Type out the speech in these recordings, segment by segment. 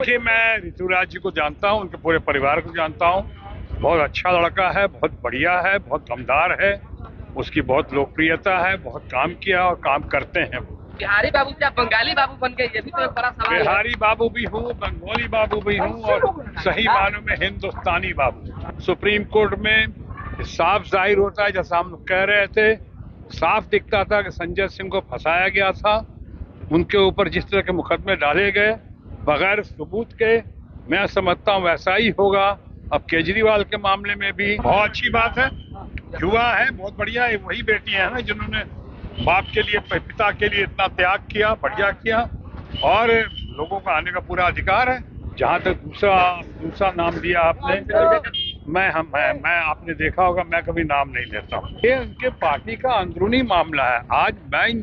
देखिए, मैं ऋतुराज जी को जानता हूँ, उनके पूरे परिवार को जानता हूँ। बहुत अच्छा लड़का है, बहुत बढ़िया है, बहुत दमदार है। उसकी बहुत लोकप्रियता है, बहुत काम किया और काम करते हैं। बिहारी बाबू क्या बंगाली बाबू बन गए, ये भी तो एक बड़ा सवाल है। बिहारी बाबू भी हूँ, बंगाली बाबू भी हूँ और सही मायनों में हिंदुस्तानी बाबू। सुप्रीम कोर्ट में साफ जाहिर होता है, जैसा हम लोग कह रहे थे, साफ दिखता था कि संजय सिंह को फंसाया गया था। उनके ऊपर जिस तरह के मुकदमे डाले गए बगैर सबूत के, मैं समझता हूँ वैसा ही होगा। अब केजरीवाल के मामले में भी बहुत अच्छी बात है, युवा है, बहुत बढ़िया है। वही बेटियां हैं ना जिन्होंने बाप के लिए, पिता के लिए इतना त्याग किया, बढ़िया किया। और लोगों का आने का पूरा अधिकार है। जहां तक दूसरा नाम दिया आपने, मैं आपने देखा होगा, मैं कभी नाम नहीं लेता हूँ। ये उनके पार्टी का अंदरूनी मामला है। आज मैं इन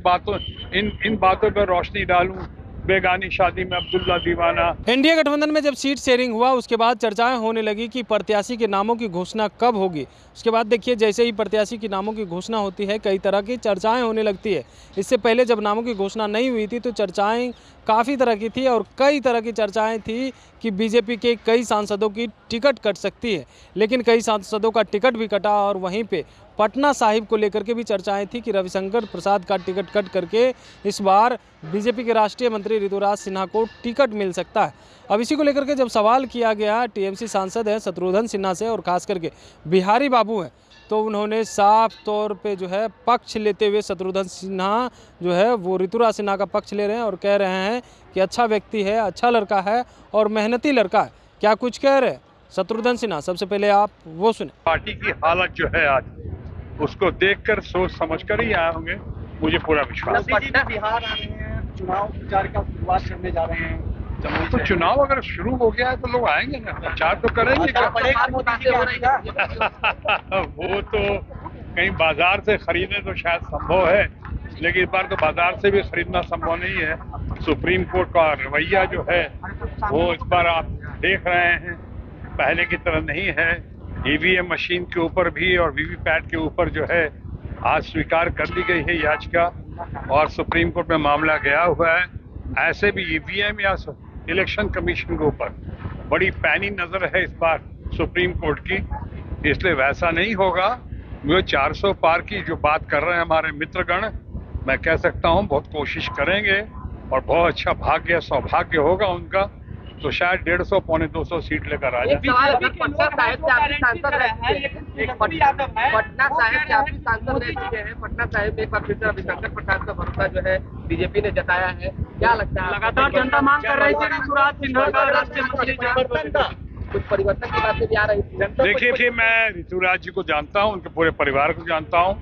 बातों पर रोशनी डालूं, बेगानी शादी में अब्दुल्ला दीवाना। एनडीए गठबंधन में जब सीट शेयरिंग हुआ उसके बाद चर्चाएं होने लगी कि प्रत्याशी के नामों की घोषणा कब होगी। उसके बाद देखिए, जैसे ही प्रत्याशी की नामों की घोषणा होती है कई तरह की चर्चाएं होने लगती है। इससे पहले जब नामों की घोषणा नहीं हुई थी तो चर्चाएं काफ़ी तरह की थी और कई तरह की चर्चाएं थी कि बीजेपी के कई सांसदों की टिकट कट सकती है, लेकिन कई सांसदों का टिकट भी कटा। और वहीं पे पटना साहिब को लेकर के भी चर्चाएं थी कि रविशंकर प्रसाद का टिकट कट करके इस बार बीजेपी के राष्ट्रीय मंत्री ऋतुराज सिन्हा को टिकट मिल सकता है। अब इसी को लेकर के जब सवाल किया गया, टीएमसी सांसद हैं शत्रुघ्न सिन्हा से और खास करके बिहारी बाबू हैं, तो उन्होंने साफ तौर पे जो है पक्ष लेते हुए शत्रुघ्न सिन्हा जो है वो ऋतुराज सिन्हा का पक्ष ले रहे हैं और कह रहे हैं कि अच्छा व्यक्ति है, अच्छा लड़का है और मेहनती लड़का है। क्या कुछ कह रहे हैं शत्रुघ्न सिन्हा, सबसे पहले आप वो सुने। पार्टी की हालत जो है आज, उसको देखकर सोच समझकर ही आए होंगे, मुझे पूरा विश्वास है। बिहार आ रहे हैं, चुनाव प्रचार का शुरुआत करने जा रहे हैं। तो चुनाव अगर शुरू हो गया है तो लोग आएंगे ना, प्रचार तो करेंगे। वो तो कहीं बाजार से खरीदने तो शायद संभव है, लेकिन इस बार तो बाजार से भी खरीदना संभव नहीं है। सुप्रीम कोर्ट का रवैया जो है वो इस बार आप देख रहे हैं पहले की तरह नहीं है। ईवीएम मशीन के ऊपर भी और वीवीपैट के ऊपर जो है आज स्वीकार कर ली गई है याचिका और सुप्रीम कोर्ट में मामला गया हुआ है। ऐसे भी ईवीएम या इलेक्शन कमीशन के ऊपर बड़ी पैनी नजर है इस बार सुप्रीम कोर्ट की, इसलिए वैसा नहीं होगा। वो 400 पार की जो बात कर रहे हैं हमारे मित्रगण, मैं कह सकता हूं बहुत कोशिश करेंगे और बहुत अच्छा भाग्य सौभाग्य होगा उनका, तो शायद 150 पौने 200 सीट लेकर आ जाए। पटना साहिब से आप सांसद रह चुके हैं, पटना साहिब से आप सांसद रह चुके हैं। पटना साहिब में एक बार फिर से रविशंकर प्रसाद का भरोसा जो है बीजेपी ने जताया है, क्या लगता है? लगातार जनता मांग कर रही थी ऋतुराज सिन्हा का राष्ट्रीय मंत्री कुछ परिवर्तन की बातें भी आ रही थी। देखिए, मैं ऋतुराज जी को जानता हूँ, उनके पूरे परिवार को जानता हूँ।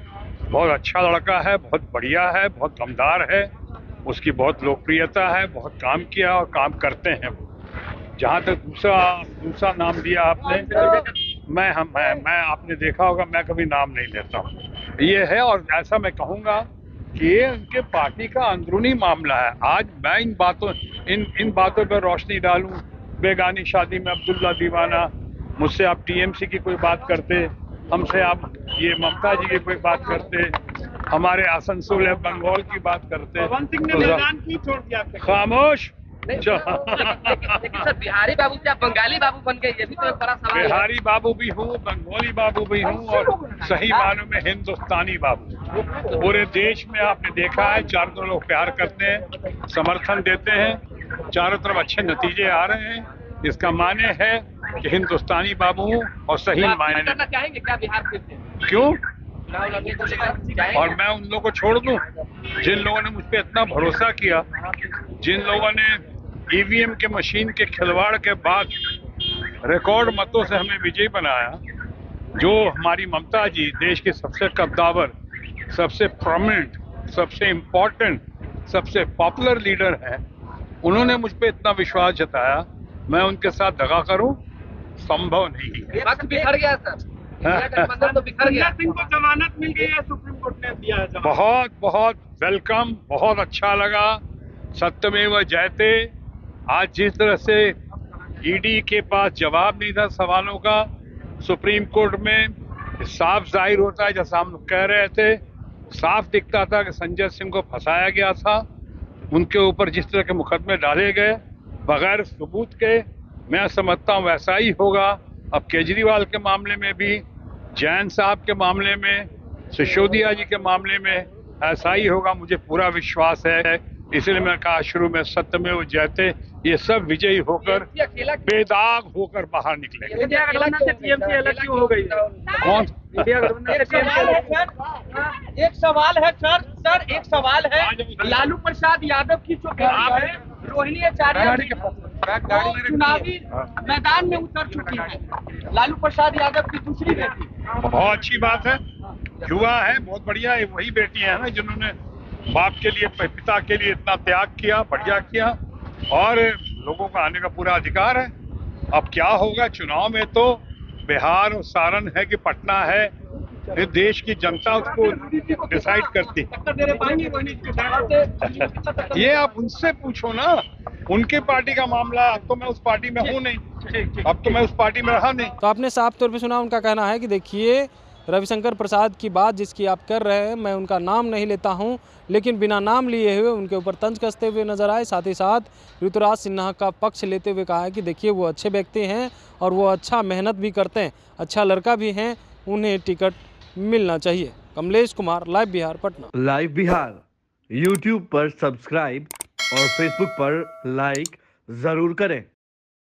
बहुत अच्छा लड़का है, बहुत बढ़िया है, बहुत दमदार है। उसकी बहुत लोकप्रियता है, बहुत काम किया और काम करते हैं। जहां तक दूसरा नाम दिया आपने, मैं आपने देखा होगा, मैं कभी नाम नहीं लेता हूँ। ये है और ऐसा मैं कहूँगा कि ये उनके पार्टी का अंदरूनी मामला है। आज मैं इन बातों पर रोशनी डालूं, बेगानी शादी में अब्दुल्ला दीवाना, मुझसे आप टीएमसी की कोई बात करते, हमसे आप ये ममता जी की कोई बात करते, हमारे आसनसोल या बंगाल की बात करते, तो खामोश। लेकिन सर, बिहारी बाबू क्या बंगाली बाबू बन गए, ये भी तो एक बड़ा सवाल है। बिहारी बाबू भी हूँ, बंगाली बाबू भी हूँ और सही मायनों में हिंदुस्तानी बाबू। पूरे देश में आपने देखा है, चारों लोग प्यार करते हैं, समर्थन देते हैं, चारों तरफ अच्छे नतीजे आ रहे हैं। इसका माने है कि हिंदुस्तानी बाबू हूँ और सही मायने करना चाहेंगे क्या बिहार फिर से? क्यों? और मैं उन लोगों को छोड़ दूं जिन लोगों ने मुझ पे इतना भरोसा किया, जिन लोगों ने ईवीएम के मशीन के खिलवाड़ के बाद रिकॉर्ड मतों से हमें विजयी बनाया। जो हमारी ममता जी देश की सबसे कद्दावर, सबसे प्रोमिनेंट, सबसे इम्पोर्टेंट, सबसे पॉपुलर लीडर है, उन्होंने मुझ पे इतना विश्वास जताया, मैं उनके साथ दगा करूं, संभव नहीं है। वक्त बिखर गया सर, गठबंधन तो बिखर गया। सिंह को जमानत मिल गई है, सुप्रीम कोर्ट ने दिया है जमानत। बहुत बहुत वेलकम, बहुत अच्छा लगा। सत्यमेव जयते। आज जिस तरह से ईडी के पास जवाब नहीं था सवालों का, सुप्रीम कोर्ट में साफ जाहिर होता है, जैसा हम लोग कह रहे थे, साफ दिखता था कि संजय सिंह को फंसाया गया था। उनके ऊपर जिस तरह के मुकदमे डाले गए बगैर सबूत के मैं समझता हूँ वैसा ही होगा। अब केजरीवाल के मामले में भी, जैन साहब के मामले में, सिसोदिया जी के मामले में ऐसा ही होगा, मुझे पूरा विश्वास है। इसलिए मैं कहा शुरू में सत्यमेव जयते, ये सब विजयी होकर बेदाग होकर बाहर निकलेंगे। इंडिया गठबंधन से टीएमसी अलग क्यों हो गई? कौन? इंडिया गठबंधन से टीएमसी एक सवाल है सर, एक सवाल है। लालू प्रसाद यादव की जो बेटी है रोहिणी आचार्य वो चुनावी मैदान में उतर चुकी है। लालू प्रसाद यादव की दूसरी बेटी। बहुत अच्छी बात है, युवा है, बहुत बढ़िया है। वही बेटी है ना जिन्होंने बाप के लिए, पिता के लिए इतना त्याग किया, बढ़िया किया, और लोगों का आने का पूरा अधिकार है। अब क्या होगा चुनाव में, तो बिहार और सारण है कि पटना है, ये देश की जनता उसको डिसाइड करती। ये आप उनसे पूछो ना, उनके पार्टी का मामला। अब तो मैं उस पार्टी में हूँ नहीं, अब तो मैं उस पार्टी में रहा नहीं। तो आपने साफ तौर पे सुना, उनका कहना है कि देखिए रविशंकर प्रसाद की बात जिसकी आप कर रहे हैं, मैं उनका नाम नहीं लेता हूं, लेकिन बिना नाम लिए हुए उनके ऊपर तंज कसते हुए नजर आए। साथ ही साथ ऋतुराज सिन्हा का पक्ष लेते हुए कहा है कि देखिए वो अच्छे व्यक्ति हैं और वो अच्छा मेहनत भी करते हैं, अच्छा लड़का भी हैं, उन्हें टिकट मिलना चाहिए। Kamlesh Kumar, live Bihar, Patna. Live Bihar YouTube पर सब्सक्राइब और फेसबुक पर लाइक जरूर करें।